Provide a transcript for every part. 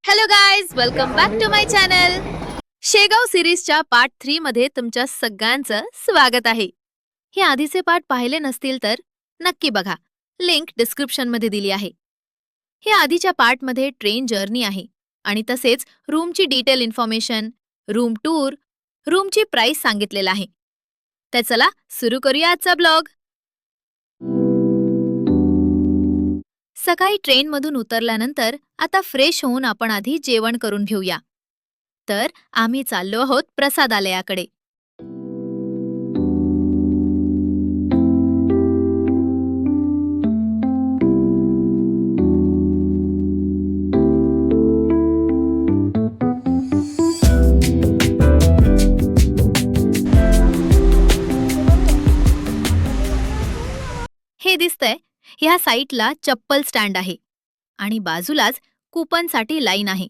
Hello guys, welcome back to my channel. Shegaon सिरीजच्या part 3 मध्ये तुमच्या सगळ्यांचं स्वागत आहे. हे आधीचे पार्ट पाहिले नसतील तर नक्की बघा, लिंक डिस्क्रिप्शन मध्ये दिली आहे. हे आधीच्या पार्ट मध्ये ट्रेन जर्नी आहे आणि तसेच रूमची डिटेल इन्फॉर्मेशन, रूम टूर, रूमची प्राइस सांगितलेलं आहे. तर चला सुरू करूया आजचा ब्लॉग. सकाळी ट्रेनमधून उतरल्यानंतर आता फ्रेश होऊन आपण आधी जेवण करून घेऊया. तर आम्ही चाललो आहोत प्रसादालयाकडे. हे दिसतंय, ह्या साईटला चप्पल स्टँड आहे आणि बाजूलाच कुपनसाठी लाईन आहे.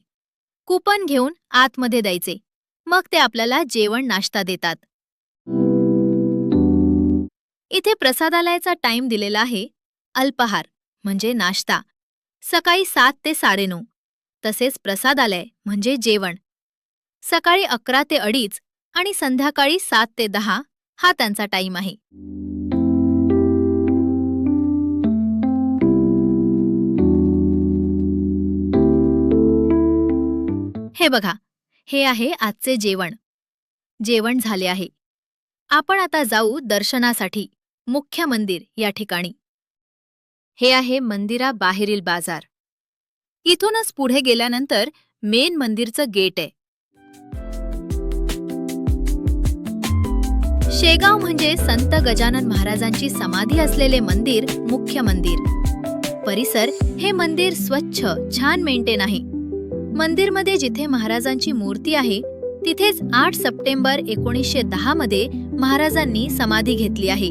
कुपन घेऊन आतमध्ये द्यायचे, मग ते आपल्याला जेवण नाश्ता देतात. इथे प्रसादालयाचा टाइम दिलेला आहे अल्पाहार म्हणजे नाश्ता, सकाळी 7 ते 9:30. तसेच प्रसादालय म्हणजे जेवण सकाळी 11 ते 2:30 आणि संध्याकाळी 7 ते 10 हा त्यांचा टाइम आहे. हे बघा, हे आहे आजचे जेवण. जेवण झाले आहे. आपण आता जाऊ दर्शनासाठी मुख्य मंदिर या ठिकाणी. हे आहे मंदिराबाहेरील बाजार. इथूनच पुढे गेल्यानंतर मेन मंदिरचं गेट आहे. शेगाव म्हणजे संत गजानन महाराजांची समाधी असलेले मंदिर मुख्य मंदिर. परिसर हे मंदिर स्वच्छ छान मेंटेन आहे. मंदिरमध्ये जिथे महाराजांची मूर्ती आहे तिथेच 8 सप्टेंबर 1910 मध्ये महाराजांनी समाधी घेतली आहे.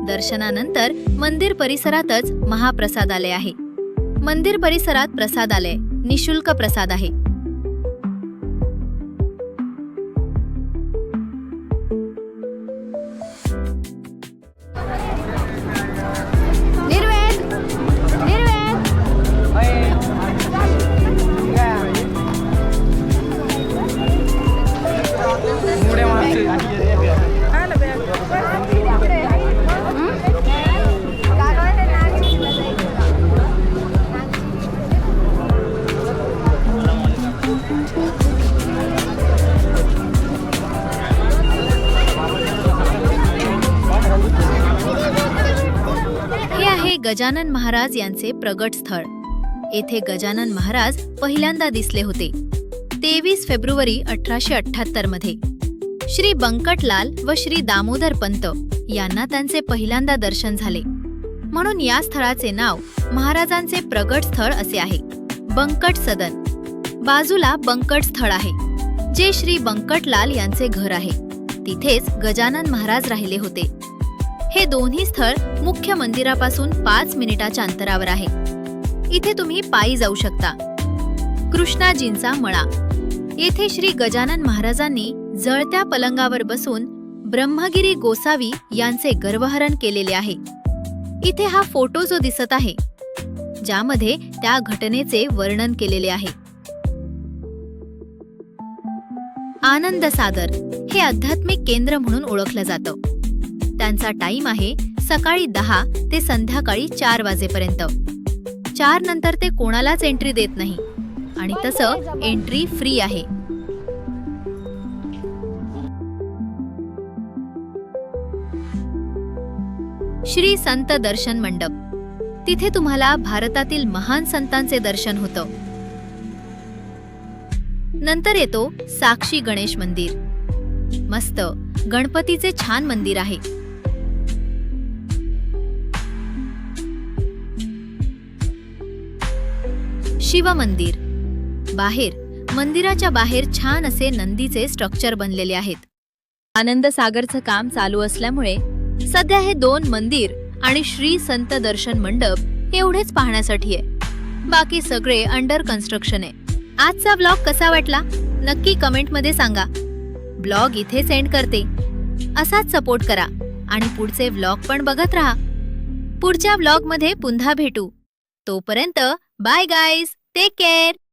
दर्शनानंतर मंदिर परिसरातच महाप्रसादालय आहे. मंदिर परिसरात प्रसादालय निशुल्क प्रसाद आहे. गजानन महाराज यांचे प्रगट स्थळ. येथे गजानन महाराज पहिल्यांदा दिसले होते 23 फेब्रुवारी 1878 मध्ये. श्री बंकटलाल व श्री दामोदर पंत यांना त्यांचे पहिल्यांदा दर्शन झाले, म्हणून या स्थळाचे नाव महाराजांचे प्रगट स्थळ असे आहे. बंकट सदन. बाजूला बंकट स्थळ आहे जे श्री बंकटलाल यांचे घर आहे. तिथेच गजानन महाराज राहिले होते. हे दोन्ही स्थळ मुख्य मंदिरापासून 5 मिनिटाच्या अंतरावर आहे. इथे तुम्ही पायी जाऊ शकता. कृष्णाजींचा मळा. येथे श्री गजानन महाराजांनी जळत्या पलंगावर बसून ब्रह्मगिरी गोसावी यांचे गर्वहरण केलेले आहे. इथे हा फोटो जो दिसत आहे ज्यामध्ये त्या घटनेचे वर्णन केलेले आहे. आनंद सागर हे आध्यात्मिक केंद्र म्हणून ओळखलं जातं. त्यांचा टाइम आहे सकाळी 10 ते संध्याकाळी 4 वाजेपर्यंत. 4 नंतर ते कोणालाच एंट्री देत नाही आणि तसं एंट्री फ्री आहे. श्री संत दर्शन मंडप. तिथे तुम्हाला भारतातील महान संतांचे दर्शन होतं. नंतर येतो साक्षी गणेश मंदिर. मस्त गणपतीचे छान मंदिर आहे. शिव मंदिर. बाहेर मंदिराच्या बाहेर छान असे नंदीचे स्ट्रक्चर बनलेले आहेत. आनंद सागरचं काम चालू असल्यामुळे सध्या हे 2 मंदिर आणि श्री संत दर्शन मंडप एवढेच पाहण्यासाठी आहे. बाकी सगळे अंडर कन्स्ट्रक्शन आहे. आजचा ब्लॉग कसा वाटला नक्की कमेंट मध्ये सांगा. ब्लॉग इथे सेंड करते. असाच सपोर्ट करा आणि पुढचे ब्लॉग पण बघत राहा. पुढच्या ब्लॉग मध्ये पुन्हा भेटू. तोपर्यंत बाय गाईज, टेक केअर.